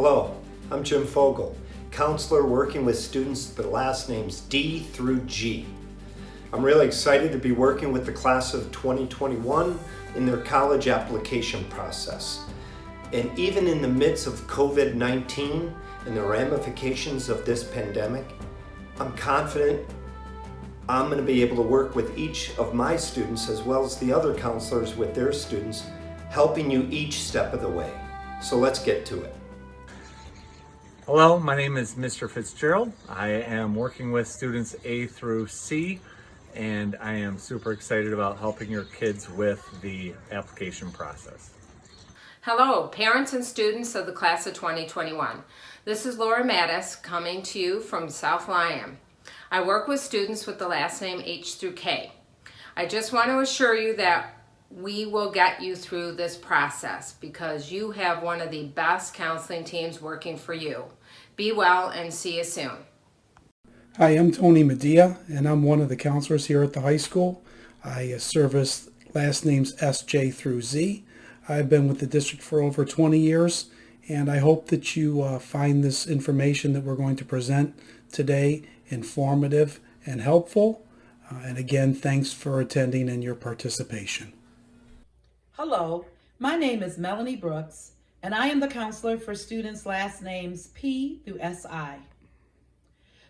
Hello, I'm Jim Fogel, counselor working with students with the last names D through G. I'm really excited to be working with the class of 2021 in their college application process. And even in the midst of COVID-19 and the ramifications of this pandemic, I'm confident I'm going to be able to work with each of my students as well as the other counselors with their students, helping you each step of the way. So let's get to it. Hello, my name is Mr. Fitzgerald. I am working with students A through C, and I am super excited about helping your kids with the application process. Hello, parents and students of the class of 2021. This is Laura Mattis coming to you from South Lyon. I work with students with the last name H through K. I just want to assure you that we will get you through this process because you have one of the best counseling teams working for you. Be well and see you soon. Hi, I'm Tony Medea, and I'm one of the counselors here at the high school. I service last names SJ through Z. I've been with the district for over 20 years, and I hope that you find this information that we're going to present today informative and helpful. And again, thanks for attending and your participation. Hello, my name is Melanie Brooks, and I am the counselor for students' last names P through SI.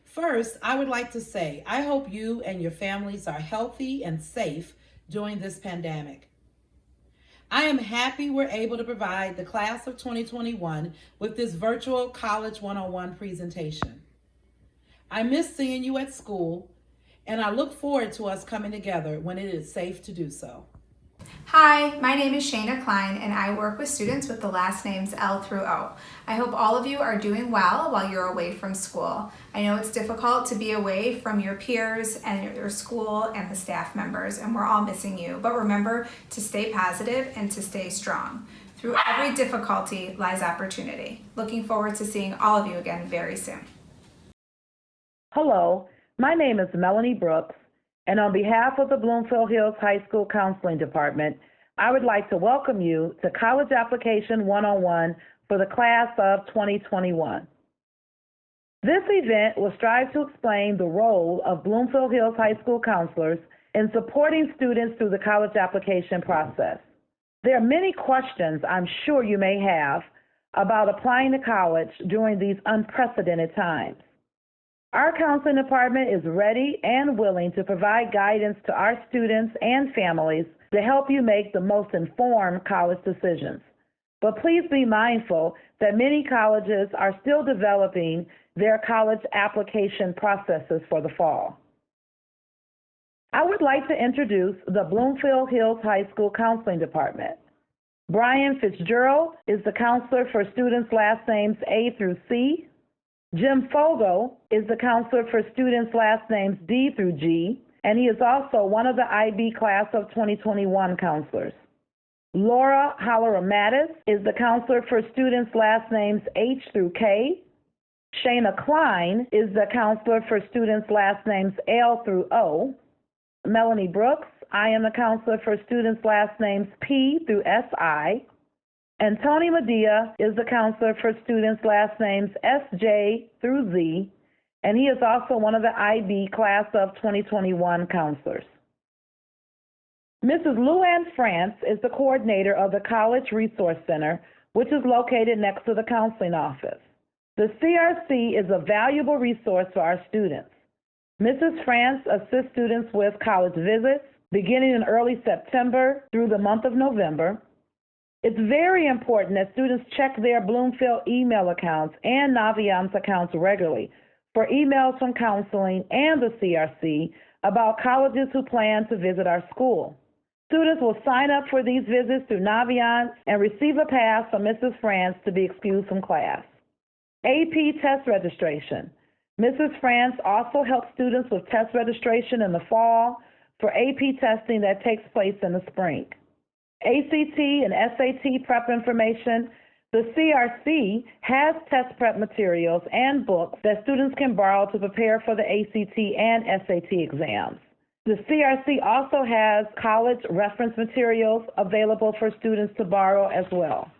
First, I would like to say I hope you and your families are healthy and safe during this pandemic. I am happy we're able to provide the class of 2021 with this virtual College 101 presentation. I miss seeing you at school, and I look forward to us coming together when it is safe to do so. Hi, my name is Shayna Klein, and I work with students with the last names L through O. I hope all of you are doing well while you're away from school. I know it's difficult to be away from your peers and your school and the staff members, and we're all missing you. But remember to stay positive and to stay strong. Through every difficulty lies opportunity. Looking forward to seeing all of you again very soon. Hello, my name is Melanie Brooks, and on behalf of the Bloomfield Hills High School Counseling Department, I would like to welcome you to College Application 101 for the class of 2021. This event will strive to explain the role of Bloomfield Hills High School counselors in supporting students through the college application process. There are many questions I'm sure you may have about applying to college during these unprecedented times. Our counseling department is ready and willing to provide guidance to our students and families to help you make the most informed college decisions. But please be mindful that many colleges are still developing their college application processes for the fall. I would like to introduce the Bloomfield Hills High School Counseling Department. Brian Fitzgerald is the counselor for students' last names A through C. Jim Fogel is the counselor for students' last names D through G, and he is also one of the IB class of 2021 counselors. Laura Holler-Mattis is the counselor for students' last names H through K. Shayna Klein is the counselor for students' last names L through O. Melanie Brooks, I am the counselor for students' last names P through SI. And Tony Medea is the counselor for students' last names SJ through Z, and he is also one of the IB class of 2021 counselors. Mrs. Luann France is the coordinator of the College Resource Center, which is located next to the counseling office. The CRC is a valuable resource for our students. Mrs. France assists students with college visits beginning in early September through the month of November. It's very important that students check their Bloomfield email accounts and Naviance accounts regularly for emails from counseling and the CRC about colleges who plan to visit our school. Students will sign up for these visits through Naviance and receive a pass from Mrs. France to be excused from class. AP test registration. Mrs. France also helps students with test registration in the fall for AP testing that takes place in the spring. ACT and SAT prep information. The CRC has test prep materials and books that students can borrow to prepare for the ACT and SAT exams. The CRC also has college reference materials available for students to borrow as well.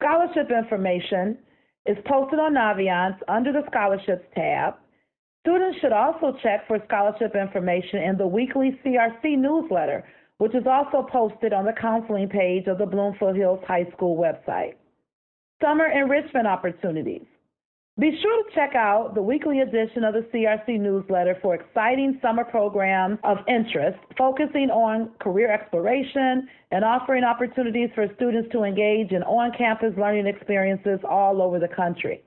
Scholarship information is posted on Naviance under the Scholarships tab. Students should also check for scholarship information in the weekly CRC newsletter, which is also posted on the counseling page of the Bloomfield Hills High School website. Summer enrichment opportunities. Be sure to check out the weekly edition of the CRC newsletter for exciting summer programs of interest, focusing on career exploration and offering opportunities for students to engage in on-campus learning experiences all over the country.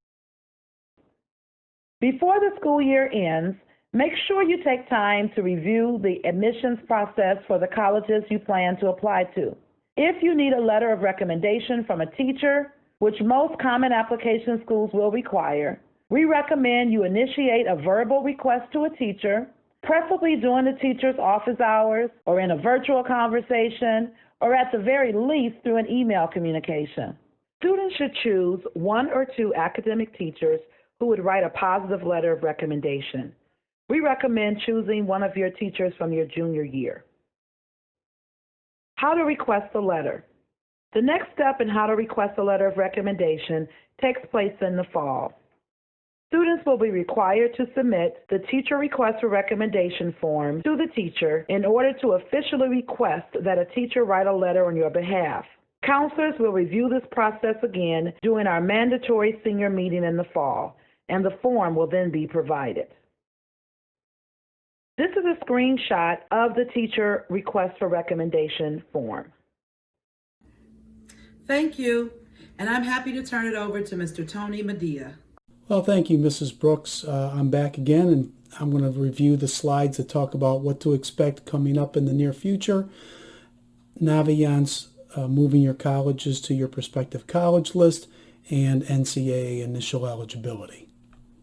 Before the school year ends, make sure you take time to review the admissions process for the colleges you plan to apply to. If you need a letter of recommendation from a teacher, which most common application schools will require, we recommend you initiate a verbal request to a teacher, preferably during the teacher's office hours or in a virtual conversation, or at the very least through an email communication. Students should choose one or two academic teachers who would write a positive letter of recommendation. We recommend choosing one of your teachers from your junior year. How to request a letter. The next step in how to request a letter of recommendation takes place in the fall. Students will be required to submit the teacher request for recommendation form to the teacher in order to officially request that a teacher write a letter on your behalf. Counselors will review this process again during our mandatory senior meeting in the fall, and the form will then be provided. This is a screenshot of the teacher request for recommendation form. Thank you. And I'm happy to turn it over to Mr. Tony Medea. Well, thank you, Mrs. Brooks. I'm back again, and I'm going to review the slides that talk about what to expect coming up in the near future. Naviance, moving your colleges to your prospective college list, and NCAA initial eligibility.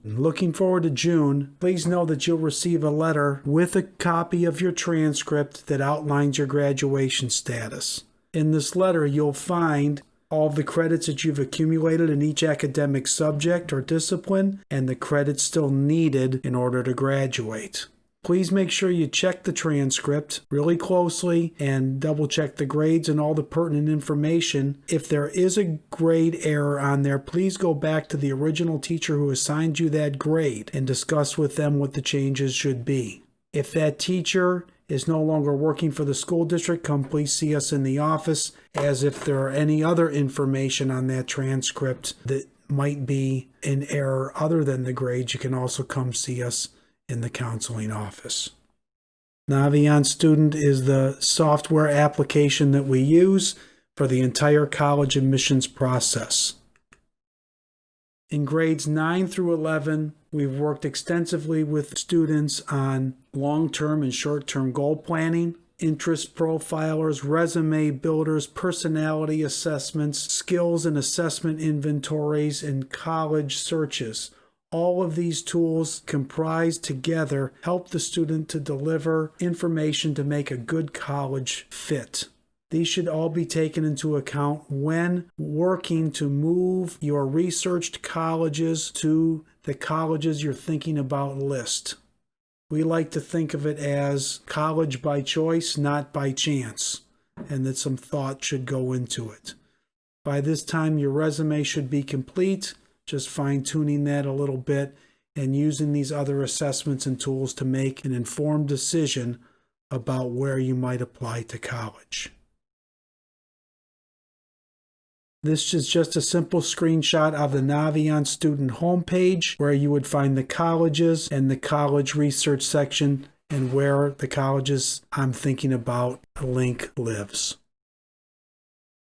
Looking forward to June, please know that you'll receive a letter with a copy of your transcript that outlines your graduation status. In this letter, you'll find all of the credits that you've accumulated in each academic subject or discipline and the credits still needed in order to graduate. Please make sure you check the transcript really closely and double check the grades and all the pertinent information. If there is a grade error on there, please go back to the original teacher who assigned you that grade and discuss with them what the changes should be. If that teacher is no longer working for the school district, come please see us in the office, as if there are any other information on that transcript that might be in error other than the grades, you can also come see us in the counseling office. Naviance Student is the software application that we use for the entire college admissions process. In grades 9 through 11, we've worked extensively with students on long-term and short-term goal planning, interest profilers, resume builders, personality assessments, skills and assessment inventories, and college searches. All of these tools comprised together help the student to deliver information to make a good college fit. These should all be taken into account when working to move your researched colleges to the colleges you're thinking about list. We like to think of it as college by choice, not by chance, and that some thought should go into it. By this time, your resume should be complete, just fine-tuning that a little bit and using these other assessments and tools to make an informed decision about where you might apply to college. This is just a simple screenshot of the Naviance student homepage where you would find the colleges and the college research section and where the colleges I'm thinking about link lives.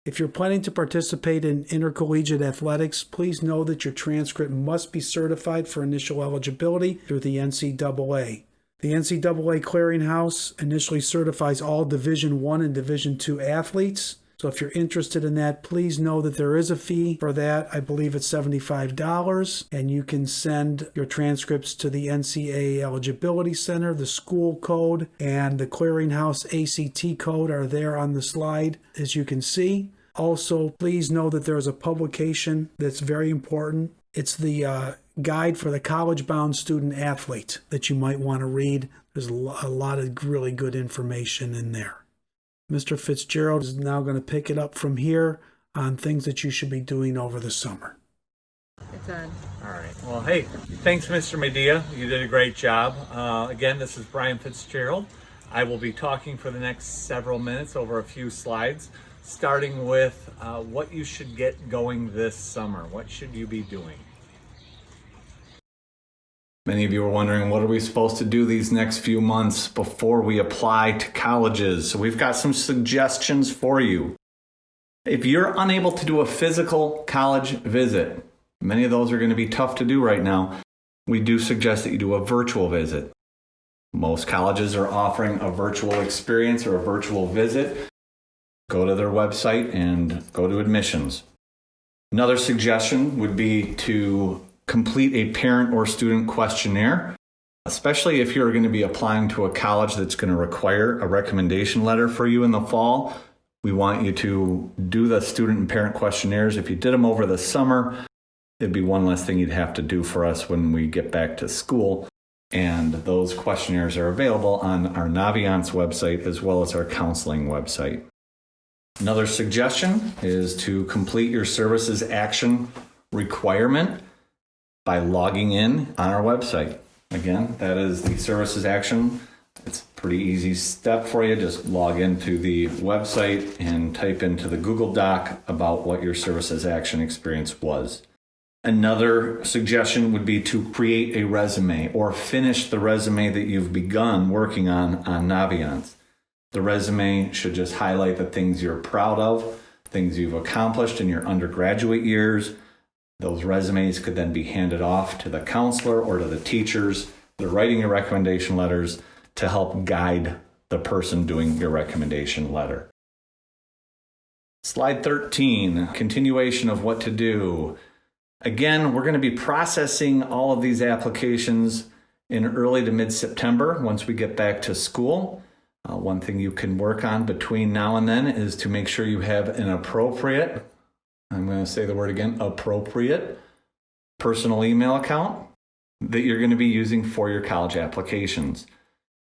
If you're planning to participate in intercollegiate athletics, please know that your transcript must be certified for initial eligibility through the NCAA. The NCAA Clearinghouse initially certifies all Division I and Division II athletes. So if you're interested in that, please know that there is a fee for that. I believe it's $75, and you can send your transcripts to the NCAA Eligibility Center. The school code and the Clearinghouse ACT code are there on the slide, as you can see. Also, please know that there's a publication that's very important. It's the guide for the college-bound student athlete that you might want to read. There's a lot of really good information in there. Mr. Fitzgerald is now going to pick it up from here on things that you should be doing over the summer. It's on. All right. Well, hey, thanks, Mr. Medea. You did a great job. Again, this is Brian Fitzgerald. I will be talking for the next several minutes over a few slides, starting with what you should get going this summer. What should you be doing? Many of you are wondering, what are we supposed to do these next few months before we apply to colleges? So we've got some suggestions for you. If you're unable to do a physical college visit, many of those are going to be tough to do right now, we do suggest that you do a virtual visit. Most colleges are offering a virtual experience or a virtual visit. Go to their website and go to admissions. Another suggestion would be to complete a parent or student questionnaire, especially if you're going to be applying to a college that's going to require a recommendation letter for you in the fall. We want you to do the student and parent questionnaires. If you did them over the summer, it'd be one less thing you'd have to do for us when we get back to school. And those questionnaires are available on our Naviance website as well as our counseling website. Another suggestion is to complete your services action requirement by logging in on our website. Again, that is the services action. It's a pretty easy step for you. Just log into the website and type into the Google Doc about what your services action experience was. Another suggestion would be to create a resume or finish the resume that you've begun working on Naviance. The resume should just highlight the things you're proud of, things you've accomplished in your undergraduate years. Those resumes could then be handed off to the counselor or to the teachers that are writing your recommendation letters to help guide the person doing your recommendation letter. Slide 13, continuation of what to do. Again, we're going to be processing all of these applications in early to mid-September once we get back to school. One thing you can work on between now and then is to make sure you have an appropriate, I'm going to say the word again, appropriate personal email account that you're going to be using for your college applications.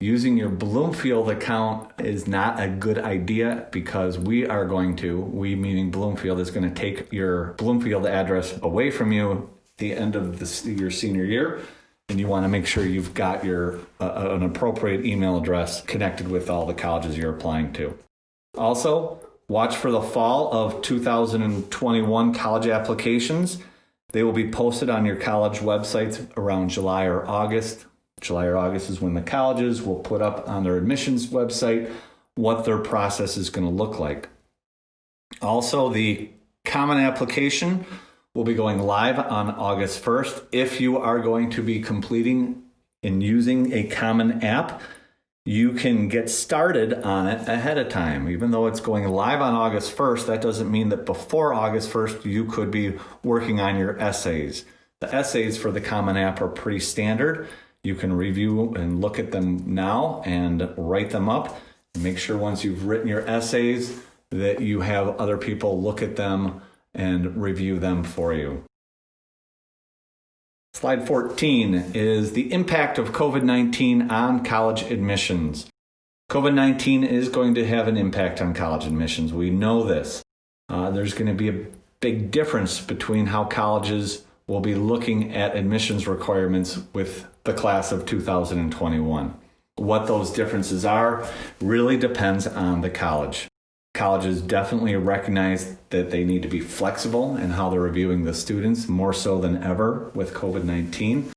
Using your Bloomfield account is not a good idea because we meaning Bloomfield, is going to take your Bloomfield address away from you at the end of your senior year. And you want to make sure you've got an appropriate email address connected with all the colleges you're applying to. Also, watch for the fall of 2021 college applications. They will be posted on your college websites around July or August. July or August is when the colleges will put up on their admissions website what their process is going to look like. Also, the Common Application will be going live on August 1st. If you are going to be completing and using a Common App, you can get started on it ahead of time. Even though it's going live on August 1st, that doesn't mean that before August 1st, you could be working on your essays. The essays for the Common App are pretty standard. You can review and look at them now and write them up. Make sure once you've written your essays that you have other people look at them and review them for you. Slide 14 is the impact of COVID-19 on college admissions. COVID-19 is going to have an impact on college admissions. We know this. There's going to be a big difference between how colleges will be looking at admissions requirements with the class of 2021. What those differences are really depends on the college. Colleges definitely recognize that they need to be flexible in how they're reviewing the students, more so than ever with COVID-19.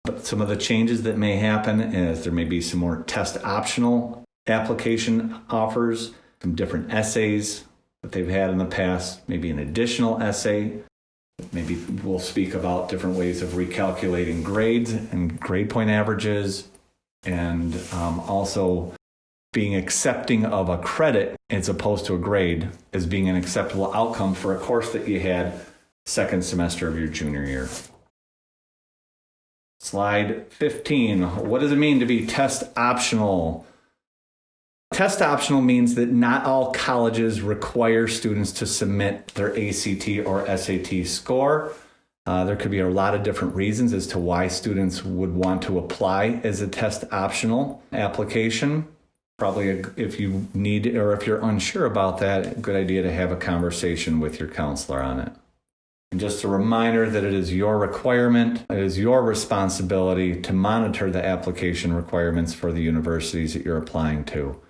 But some of the changes that may happen is there may be some more test optional application offers, some different essays that they've had in the past, maybe an additional essay. Maybe we'll speak about different ways of recalculating grades and grade point averages, and also being accepting of a credit as opposed to a grade as being an acceptable outcome for a course that you had second semester of your junior year. Slide 15. What does it mean to be test optional? Test optional means that not all colleges require students to submit their ACT or SAT score. There could be a lot of different reasons as to why students would want to apply as a test optional application. Probably if you need or if you're unsure about that, a good idea to have a conversation with your counselor on it. And just a reminder that it is your requirement, it is your responsibility to monitor the application requirements for the universities that you're applying to.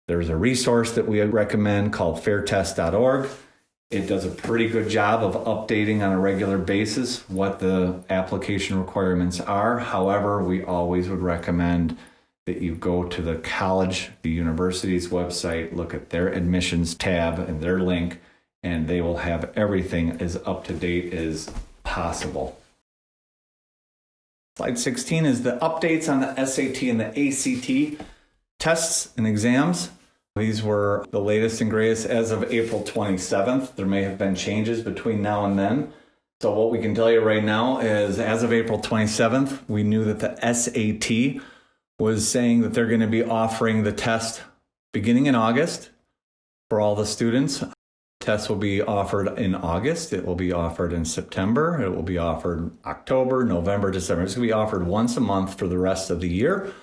There's a resource that we recommend called fairtest.org. It does a pretty good job of updating on a regular basis what the application requirements are. However, we always would recommend that you go to the college, the university's website, look at their admissions tab and their link, and they will have everything as up to date as possible. Slide 16 is the updates on the SAT and the ACT tests and exams. These were the latest and greatest as of April 27th. There may have been changes between now and then. So what we can tell you right now is as of April 27th, we knew that the SAT was saying that they're going to be offering the test beginning in August for all the students. Tests will be offered in August. It will be offered in September. It will be offered October, November, December. It's going to be offered once a month for the rest of the year.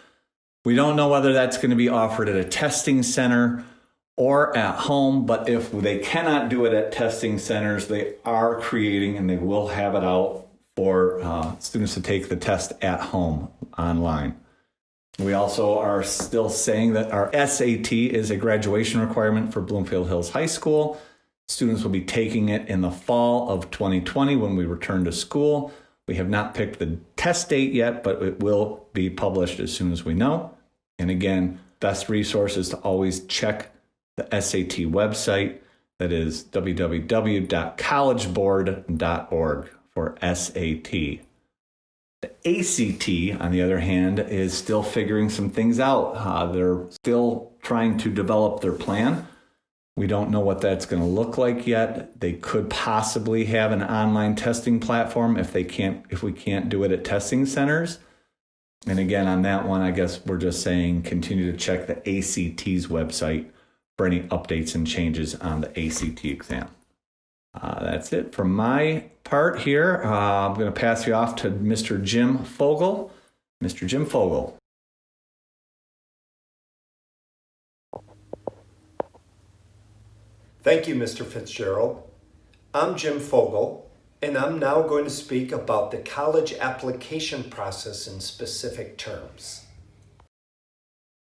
We don't know whether that's going to be offered at a testing center or at home, but if they cannot do it at testing centers, they are creating and they will have it out for students to take the test at home online. We also are still saying that our SAT is a graduation requirement for Bloomfield Hills High School. Students will be taking it in the fall of 2020 when we return to school. We have not picked the test date yet, but it will be published as soon as we know. And again, best resource is to always check the SAT website. That is www.collegeboard.org for SAT. The ACT, on the other hand, is still figuring some things out. They're still trying to develop their plan. We don't know what that's going to look like yet. They could possibly have an online testing platform if we can't do it at testing centers. And again, on that one, I guess we're just saying continue to check the ACT's website for any updates and changes on the ACT exam. That's it from my part here. I'm going to pass you off to Mr. Jim Fogel. Mr. Jim Fogel. Thank you, Mr. Fitzgerald. I'm Jim Fogel, and I'm now going to speak about the college application process in specific terms.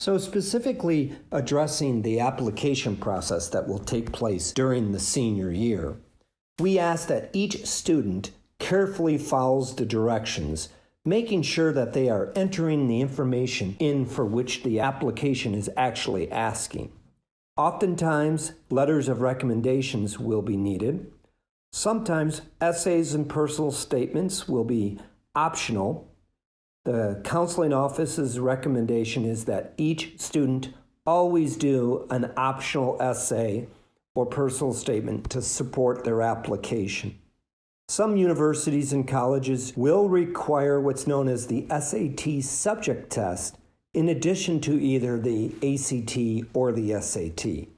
So specifically addressing the application process that will take place during the senior year, we ask that each student carefully follows the directions, making sure that they are entering the information in for which the application is actually asking. Oftentimes, letters of recommendations will be needed. Sometimes essays and personal statements will be optional. The counseling office's recommendation is that each student always do an optional essay or personal statement to support their application. Some universities and colleges will require what's known as the SAT subject test in addition to either the ACT or the SAT.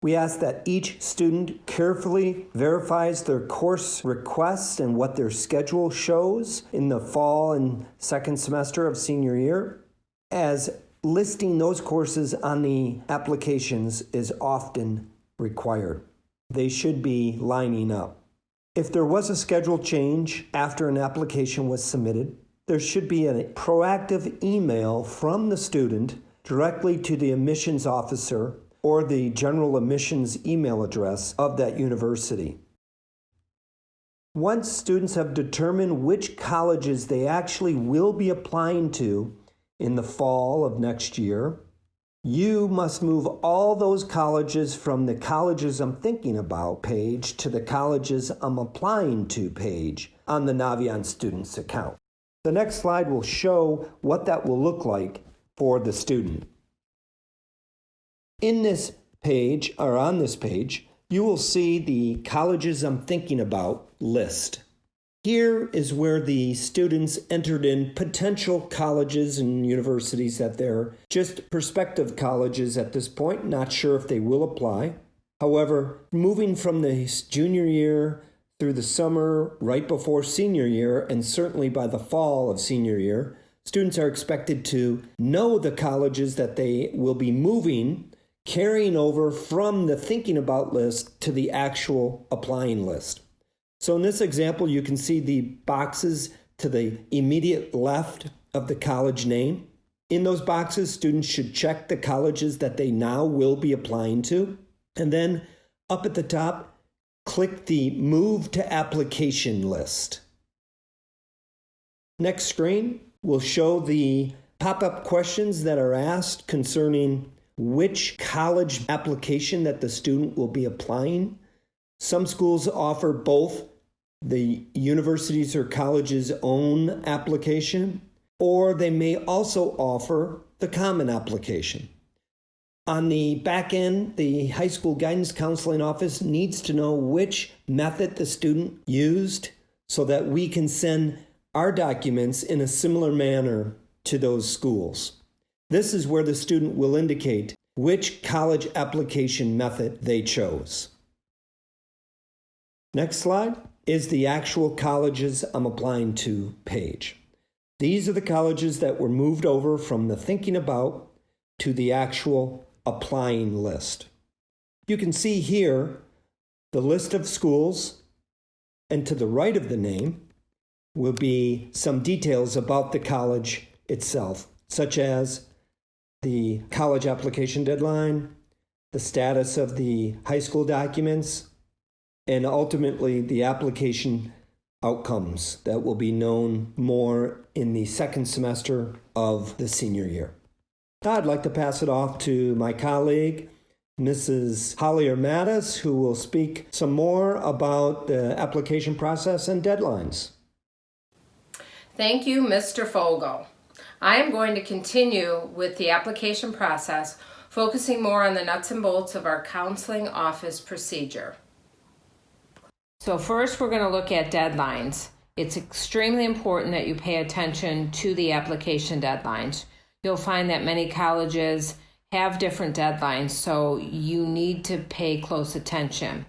We ask that each student carefully verifies their course requests and what their schedule shows in the fall and second semester of senior year, as listing those courses on the applications is often required. They should be lining up. If there was a schedule change after an application was submitted, there should be a proactive email from the student directly to the admissions officer or the general admissions email address of that university. Once students have determined which colleges they actually will be applying to in the fall of next year, you must move all those colleges from the colleges I'm thinking about page to the colleges I'm applying to page on the Naviance Students account. The next slide will show what that will look like for the student. In this page, or on this page, you will see the colleges I'm thinking about list. Here is where the students entered in potential colleges and universities that they're just prospective colleges at this point, not sure if they will apply. However, moving from the junior year through the summer, right before senior year, and certainly by the fall of senior year, students are expected to know the colleges that they will be moving, carrying over from the thinking about list to the actual applying list. So in this example, you can see the boxes to the immediate left of the college name. In those boxes, students should check the colleges that they now will be applying to. And then up at the top, click the Move to Application list. Next screen will show the pop-up questions that are asked concerning which college application that the student will be applying. Some schools offer both the university's or college's own application, or they may also offer the common application. On the back end, the high school guidance counseling office needs to know which method the student used so that we can send our documents in a similar manner to those schools. This is where the student will indicate which college application method they chose. Next slide is the actual colleges I'm applying to page. These are the colleges that were moved over from the thinking about to the actual applying list. You can see here the list of schools, and to the right of the name will be some details about the college itself, such as the college application deadline, the status of the high school documents, and ultimately the application outcomes that will be known more in the second semester of the senior year. Now I'd like to pass it off to my colleague, Mrs. Hollier Mattis, who will speak some more about the application process and deadlines. Thank you, Mr. Fogel. I am going to continue with the application process, focusing more on the nuts and bolts of our counseling office procedure. So first, we're going to look at deadlines. It's extremely important that you pay attention to the application deadlines. You'll find that many colleges have different deadlines, so you need to pay close attention.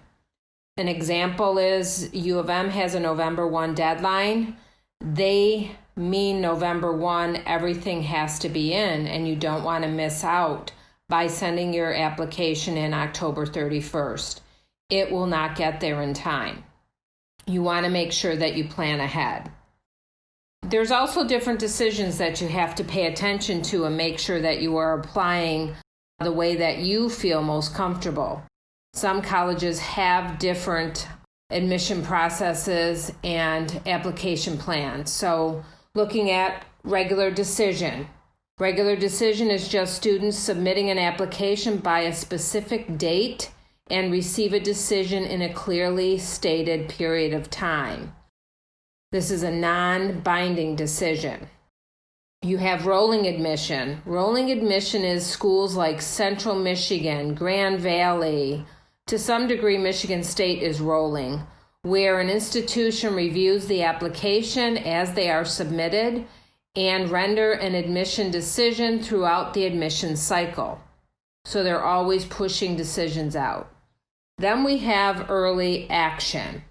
An example is U of M has a November 1 deadline. They mean November 1, everything has to be in, and you don't want to miss out by sending your application in October 31st. It will not get there in time. You want to make sure that you plan ahead. There's also different decisions that you have to pay attention to and make sure that you are applying the way that you feel most comfortable. Some colleges have different admission processes and application plans. So looking at regular decision. Regular decision is just students submitting an application by a specific date and receive a decision in a clearly stated period of time. This is a non-binding decision. You have rolling admission. Rolling admission is schools like Central Michigan, Grand Valley. To some degree, Michigan State is rolling, where an institution reviews the application as they are submitted and render an admission decision throughout the admission cycle. So they're always pushing decisions out. Then we have early action.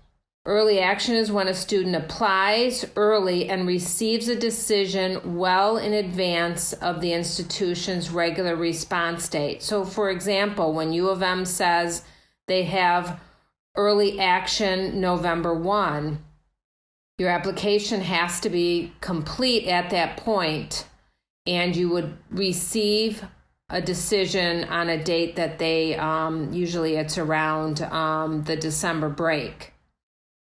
Early action is when a student applies early and receives a decision well in advance of the institution's regular response date. So for example, when U of M says they have early action November 1, your application has to be complete at that point, and you would receive a decision on a date that they, usually it's around the December break.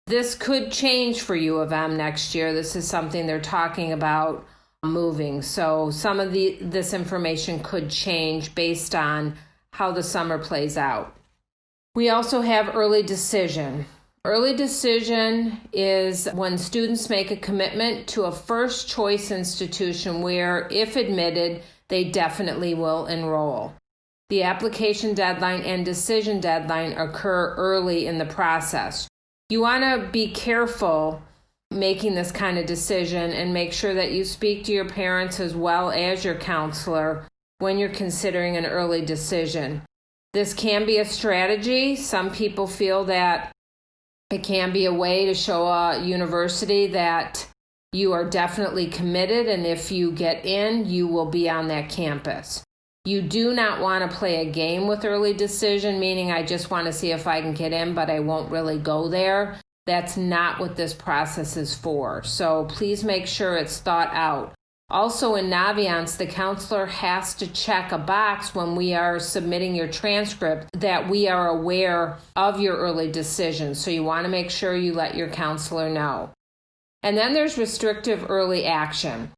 This could change for U of M next year. This is something they're talking about moving. So some of this information could change based on how the summer plays out. We also have early decision. Early decision is when students make a commitment to a first choice institution where, if admitted, they definitely will enroll. The application deadline and decision deadline occur early in the process. You want to be careful making this kind of decision and make sure that you speak to your parents as well as your counselor when you're considering an early decision. This can be a strategy. Some people feel that it can be a way to show a university that you are definitely committed, and if you get in, you will be on that campus. You do not want to play a game with early decision, meaning I just want to see if I can get in, but I won't really go there. That's not what this process is for. So please make sure it's thought out. Also in Naviance, the counselor has to check a box when we are submitting your transcript that we are aware of your early decision. So you want to make sure you let your counselor know. And then there's restrictive early action.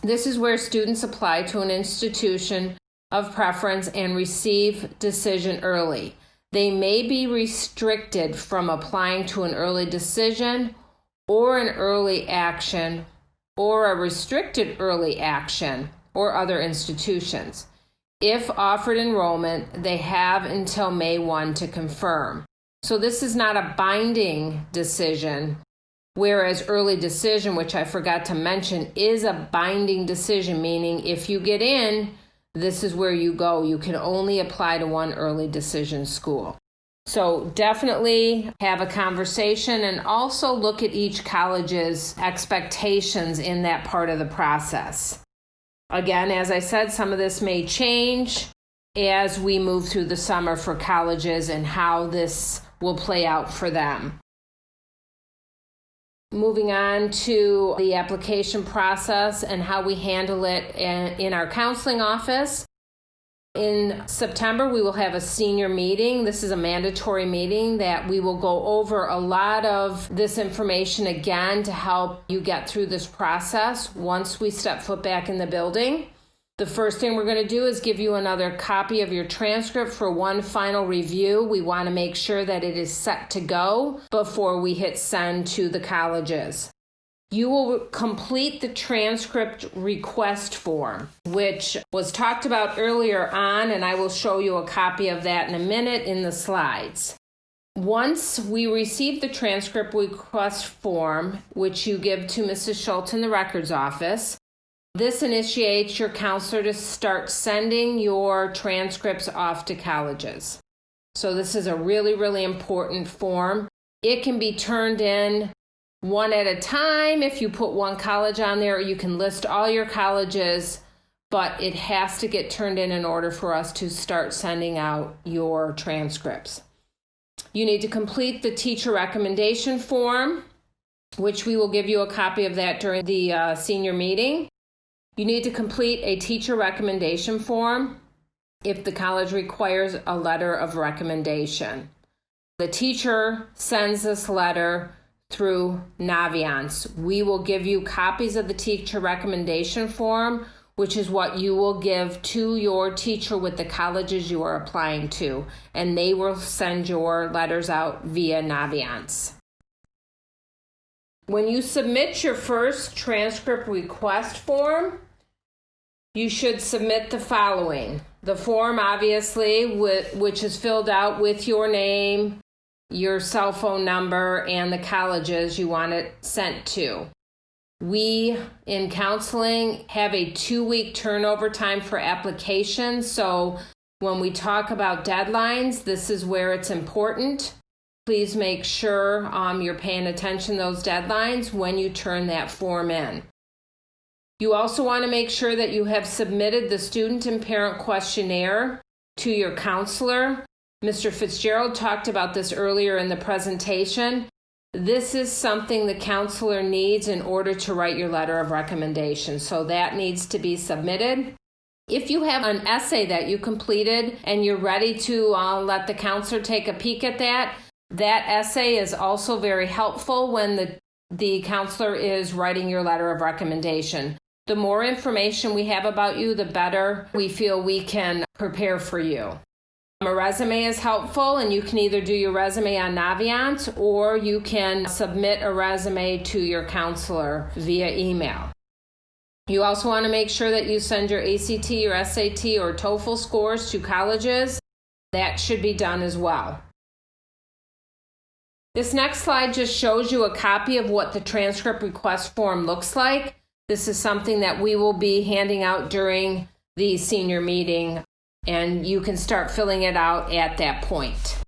This is where students apply to an institution of preference and receive decision early. They may be restricted from applying to an early decision or an early action or a restricted early action or other institutions. If offered enrollment, they have until May 1 to confirm. So this is not a binding decision, whereas early decision, which I forgot to mention, is a binding decision, meaning if you get in, this is where you go. You can only apply to one early decision school. So definitely have a conversation and also look at each college's expectations in that part of the process. Again, as I said, some of this may change as we move through the summer for colleges and how this will play out for them. Moving on to the application process and how we handle it in our counseling office. In September, we will have a senior meeting. This is a mandatory meeting that we will go over a lot of this information again to help you get through this process once we step foot back in the building. The first thing we're going to do is give you another copy of your transcript for one final review. We want to make sure that it is set to go before we hit send to the colleges. You will complete the transcript request form, which was talked about earlier on, and I will show you a copy of that in a minute in the slides. Once we receive the transcript request form, which you give to Mrs. Schultz in the records office, this initiates your counselor to start sending your transcripts off to colleges. So this is a really, really important form. It can be turned in one at a time if you put one college on there, or you can list all your colleges, but it has to get turned in order for us to start sending out your transcripts. You need to complete the teacher recommendation form, which we will give you a copy of that during the senior meeting. You need to complete a teacher recommendation form if the college requires a letter of recommendation. The teacher sends this letter through Naviance. We will give you copies of the teacher recommendation form, which is what you will give to your teacher with the colleges you are applying to, and they will send your letters out via Naviance. When you submit your first transcript request form, you should submit the following. The form, obviously, which is filled out with your name, your cell phone number, and the colleges you want it sent to. We, in counseling, have a 2-week turnover time for applications. So when we talk about deadlines, this is where it's important. Please make sure you're paying attention to those deadlines when you turn that form in. You also want to make sure that you have submitted the student and parent questionnaire to your counselor. Mr. Fitzgerald talked about this earlier in the presentation. This is something the counselor needs in order to write your letter of recommendation, so that needs to be submitted. If you have an essay that you completed and you're ready to let the counselor take a peek at that, that essay is also very helpful when the counselor is writing your letter of recommendation. The more information we have about you, the better we feel we can prepare for you. A resume is helpful, and you can either do your resume on Naviance or you can submit a resume to your counselor via email. You also want to make sure that you send your ACT, your SAT, or TOEFL scores to colleges. That should be done as well. This next slide just shows you a copy of what the transcript request form looks like. This is something that we will be handing out during the senior meeting, and you can start filling it out at that point.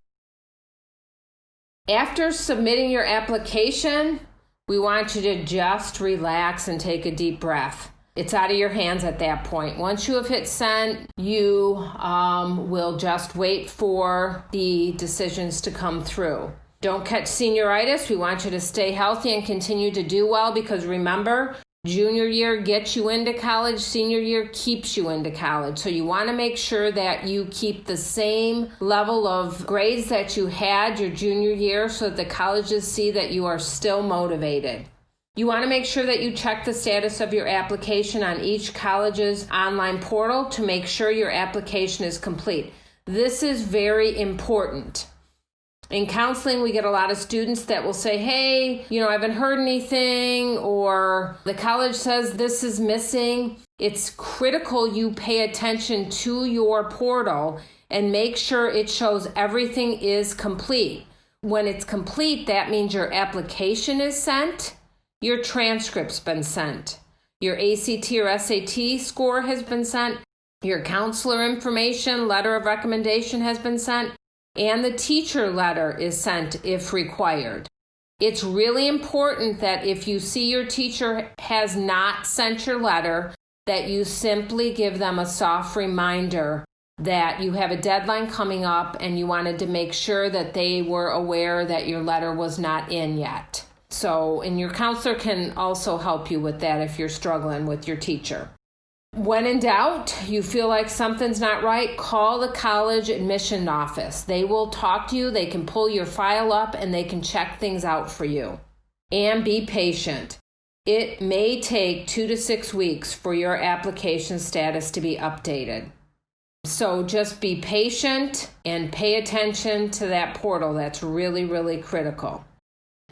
After submitting your application, we want you to just relax and take a deep breath. It's out of your hands at that point. Once you have hit send, you will just wait for the decisions to come through. Don't catch senioritis. We want you to stay healthy and continue to do well, because remember, junior year gets you into college, senior year keeps you into college. So you want to make sure that you keep the same level of grades that you had your junior year so that the colleges see that you are still motivated. You want to make sure that you check the status of your application on each college's online portal to make sure your application is complete. This is very important. In counseling, we get a lot of students that will say, hey, I haven't heard anything, or the college says this is missing. It's critical you pay attention to your portal and make sure it shows everything is complete. When it's complete, that means your application is sent, your transcript's been sent, your ACT or SAT score has been sent, your counselor information, letter of recommendation has been sent, and the teacher letter is sent if required. It's really important that if you see your teacher has not sent your letter, that you simply give them a soft reminder that you have a deadline coming up and you wanted to make sure that they were aware that your letter was not in yet. And your counselor can also help you with that if you're struggling with your teacher. When in doubt, you feel like something's not right, call the college admission office. They will talk to you, they can pull your file up, and they can check things out for you. And be patient. It may take 2 to 6 weeks for your application status to be updated. So just be patient and pay attention to that portal. That's really, really critical.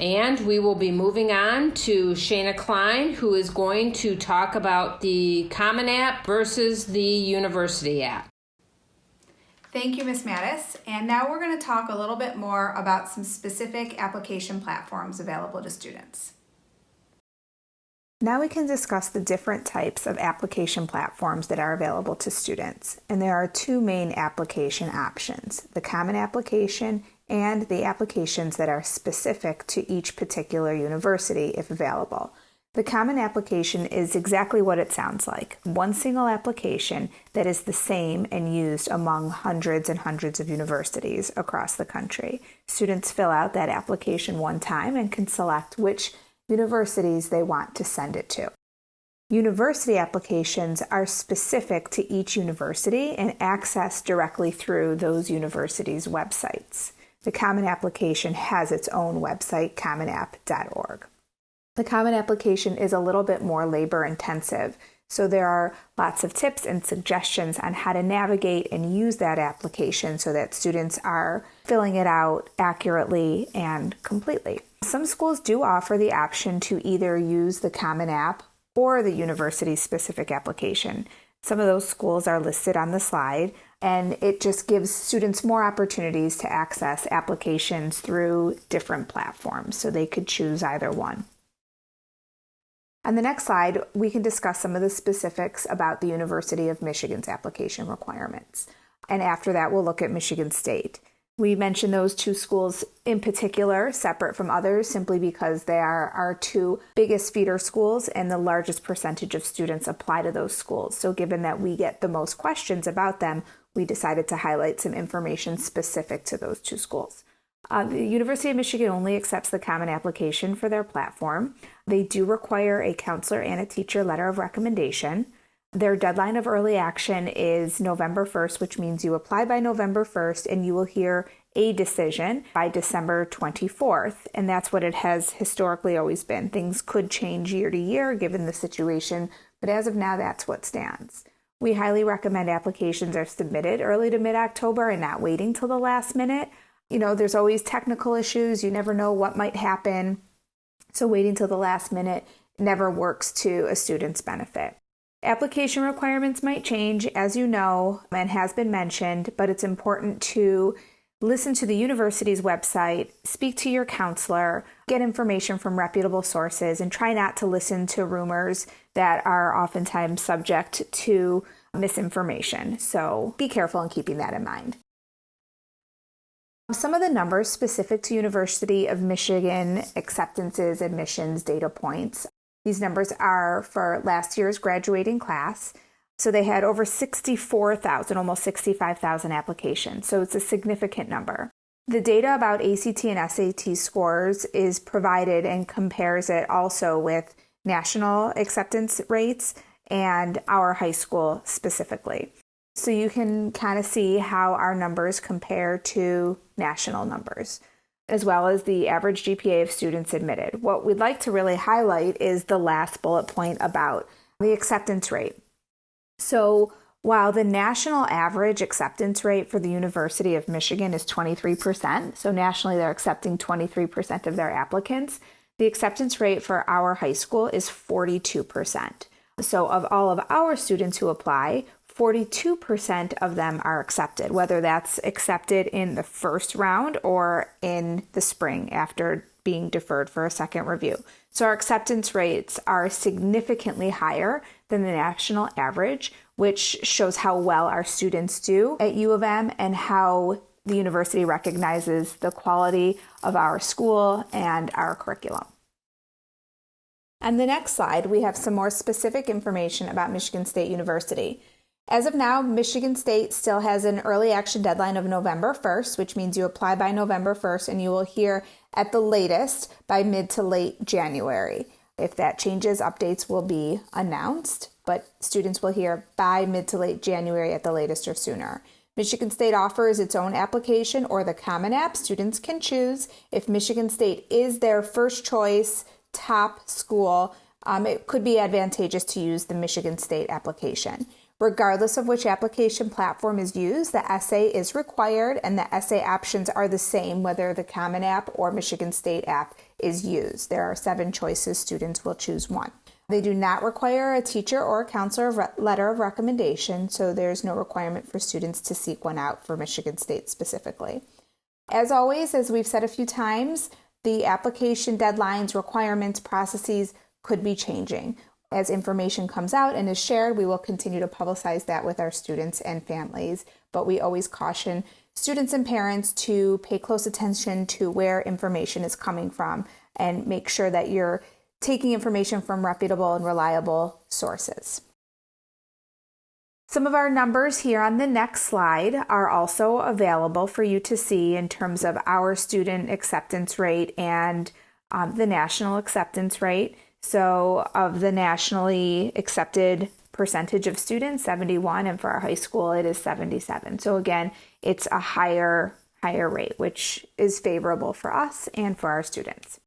And we will be moving on to Shayna Klein, who is going to talk about the Common App versus the University app. Thank you, Ms. Mattis. And now we're going to talk a little bit more about some specific application platforms available to students. Now we can discuss the different types of application platforms that are available to students. And there are 2 main application options, the Common Application and the applications that are specific to each particular university if available. The Common Application is exactly what it sounds like, one single application that is the same and used among hundreds and hundreds of universities across the country. Students fill out that application one time and can select which universities they want to send it to. University applications are specific to each university and accessed directly through those universities' websites. The Common Application has its own website, commonapp.org. The Common Application is a little bit more labor intensive, so there are lots of tips and suggestions on how to navigate and use that application so that students are filling it out accurately and completely. Some schools do offer the option to either use the Common App or the university-specific application. Some of those schools are listed on the slide, and it just gives students more opportunities to access applications through different platforms, so they could choose either one. On the next slide, we can discuss some of the specifics about the University of Michigan's application requirements. And after that, we'll look at Michigan State. We mention those 2 schools in particular, separate from others, simply because they are our 2 biggest feeder schools and the largest percentage of students apply to those schools. So given that we get the most questions about them, we decided to highlight some information specific to those 2 schools. The University of Michigan only accepts the Common Application for their platform. They do require a counselor and a teacher letter of recommendation. Their deadline of early action is November 1st, which means you apply by November 1st and you will hear a decision by December 24th. And that's what it has historically always been. Things could change year to year given the situation, but as of now, that's what stands. We highly recommend applications are submitted early to mid-October and not waiting till the last minute. There's always technical issues. You never know what might happen. So waiting till the last minute never works to a student's benefit. Application requirements might change, as you know, and has been mentioned, but it's important to listen to the university's website, speak to your counselor, get information from reputable sources, and try not to listen to rumors that are oftentimes subject to misinformation. So be careful in keeping that in mind. Some of the numbers specific to University of Michigan acceptances, admissions, data points. These numbers are for last year's graduating class. So they had over 64,000, almost 65,000 applications. So it's a significant number. The data about ACT and SAT scores is provided and compares it also with national acceptance rates and our high school specifically. So you can kind of see how our numbers compare to national numbers, as well as the average GPA of students admitted. What we'd like to really highlight is the last bullet point about the acceptance rate. So while the national average acceptance rate for the University of Michigan is 23%, so nationally they're accepting 23% of their applicants, the acceptance rate for our high school is 42%. So of all of our students who apply, 42% of them are accepted, whether that's accepted in the first round or in the spring after being deferred for a second review. So our acceptance rates are significantly higher than the national average, which shows how well our students do at U of M and how the university recognizes the quality of our school and our curriculum. On the next slide, we have some more specific information about Michigan State University. As of now, Michigan State still has an early action deadline of November 1st, which means you apply by November 1st and you will hear at the latest by mid to late January. If that changes, updates will be announced, but students will hear by mid to late January at the latest or sooner. Michigan State offers its own application or the Common App. Students can choose. If Michigan State is their first choice top school, it could be advantageous to use the Michigan State application. Regardless of which application platform is used, the essay is required and the essay options are the same whether the Common App or Michigan State app is used. There are 7 choices. Students will choose one. They do not require a teacher or a counselor letter of recommendation, so there's no requirement for students to seek one out for Michigan State specifically. As always, as we've said a few times, the application deadlines, requirements, processes could be changing. As information comes out and is shared, we will continue to publicize that with our students and families, but we always caution students and parents to pay close attention to where information is coming from and make sure that you're taking information from reputable and reliable sources. Some of our numbers here on the next slide are also available for you to see in terms of our student acceptance rate and the national acceptance rate. So of the nationally accepted percentage of students, 71, and for our high school, it is 77. So again, it's a higher rate, which is favorable for us and for our students.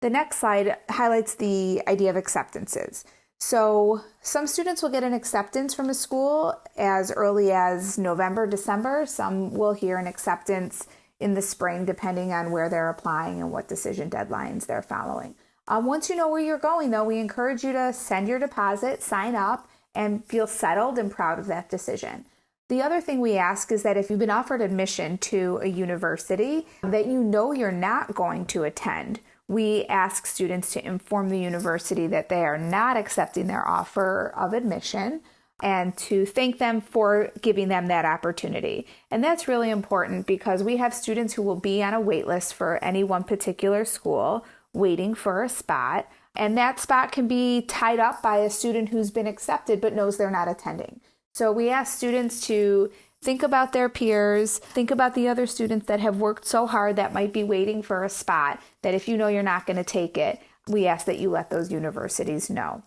The next slide highlights the idea of acceptances. So some students will get an acceptance from a school as early as November, December. Some will hear an acceptance in the spring, depending on where they're applying and what decision deadlines they're following. Once you know where you're going, though, we encourage you to send your deposit, sign up, and feel settled and proud of that decision. The other thing we ask is that if you've been offered admission to a university that you know you're not going to attend, we ask students to inform the university that they are not accepting their offer of admission and to thank them for giving them that opportunity. And that's really important because we have students who will be on a wait list for any one particular school waiting for a spot, and that spot can be tied up by a student who's been accepted but knows they're not attending. So we ask students to think about their peers, think about the other students that have worked so hard that might be waiting for a spot, that if you know you're not going to take it, we ask that you let those universities know.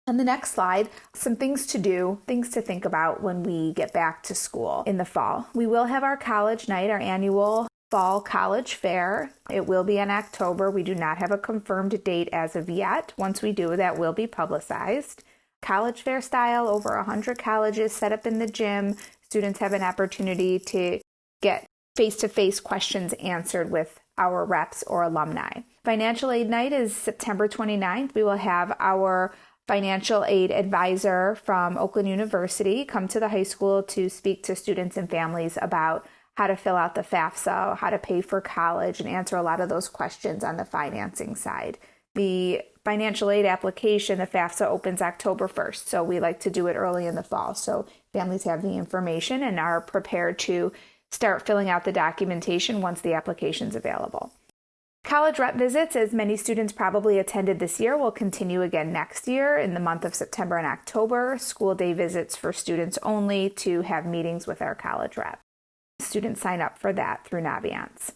On the next slide, some things to do, things to think about when we get back to school in the fall. We will have our college night, our annual fall college fair. It will be in October. We do not have a confirmed date as of yet. Once we do, that will be publicized. College fair style, over 100 colleges set up in the gym. Students have an opportunity to get face-to-face questions answered with our reps or alumni. Financial aid night is September 29th. We will have our financial aid advisor from Oakland University come to the high school to speak to students and families about how to fill out the FAFSA, how to pay for college, and answer a lot of those questions on the financing side. The financial aid application, the FAFSA, opens October 1st, so we like to do it early in the fall so families have the information and are prepared to start filling out the documentation once the application is available. College rep visits, as many students probably attended this year, will continue again next year in the month of September and October. School day visits for students only to have meetings with our college rep. students sign up for that through Naviance.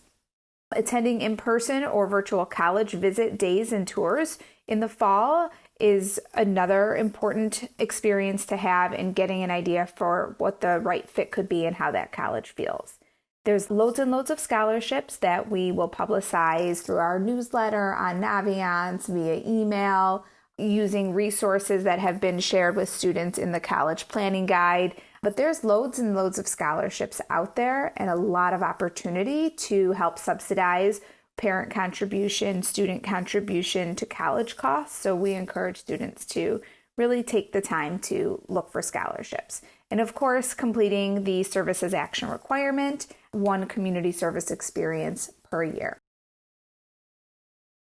Attending in-person or virtual college visit days and tours in the fall is another important experience to have in getting an idea for what the right fit could be and how that college feels. There's loads and loads of scholarships that we will publicize through our newsletter, on Naviance, via email, using resources that have been shared with students in the college planning guide. But there's loads and loads of scholarships out there and a lot of opportunity to help subsidize parent contribution, student contribution to college costs. So we encourage students to really take the time to look for scholarships. And of course, completing the services action requirement, 1 community service experience per year.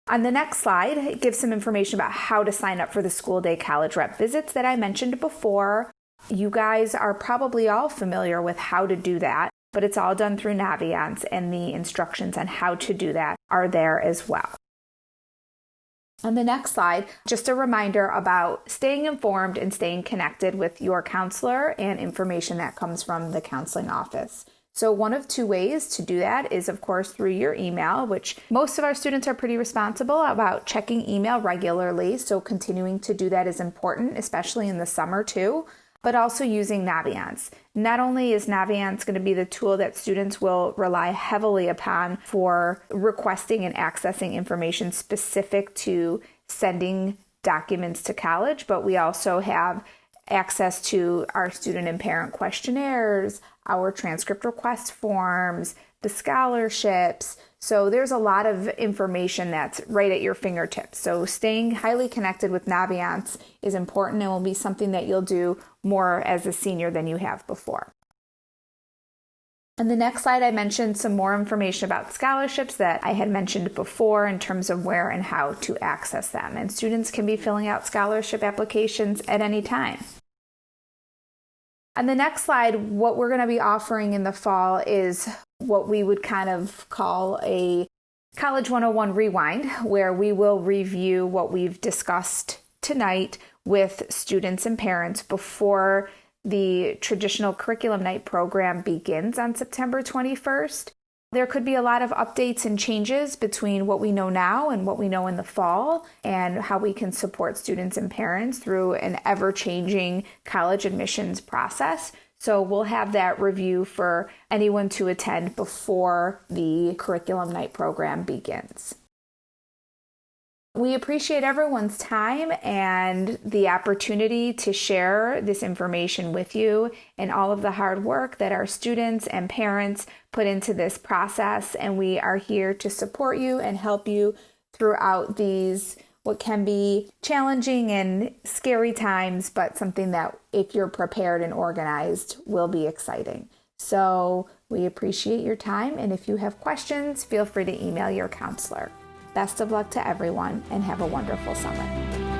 On the next slide, it gives some information about how to sign up for the school day college rep visits that I mentioned before. You guys are probably all familiar with how to do that, but it's all done through Naviance, and the instructions on how to do that are there as well. On the next slide, just a reminder about staying informed and staying connected with your counselor and information that comes from the counseling office. So one of 2 ways to do that is, of course, through your email, which most of our students are pretty responsible about checking email regularly. So continuing to do that is important, especially in the summer too, but also using Naviance. Not only is Naviance going to be the tool that students will rely heavily upon for requesting and accessing information specific to sending documents to college, but we also have access to our student and parent questionnaires, our transcript request forms, the scholarships. So there's a lot of information that's right at your fingertips. So staying highly connected with Naviance is important and will be something that you'll do more as a senior than you have before. On the next slide, I mentioned some more information about scholarships that I had mentioned before in terms of where and how to access them. And students can be filling out scholarship applications at any time. On the next slide, what we're going to be offering in the fall is what we would kind of call a College 101 Rewind, where we will review what we've discussed tonight with students and parents before the traditional curriculum night program begins on September 21st. There could be a lot of updates and changes between what we know now and what we know in the fall, and how we can support students and parents through an ever-changing college admissions process. So we'll have that review for anyone to attend before the curriculum night program begins. We appreciate everyone's time and the opportunity to share this information with you and all of the hard work that our students and parents put into this process. And we are here to support you and help you throughout these what can be challenging and scary times, but something that if you're prepared and organized will be exciting. So we appreciate your time. And if you have questions, feel free to email your counselor. Best of luck to everyone and have a wonderful summer.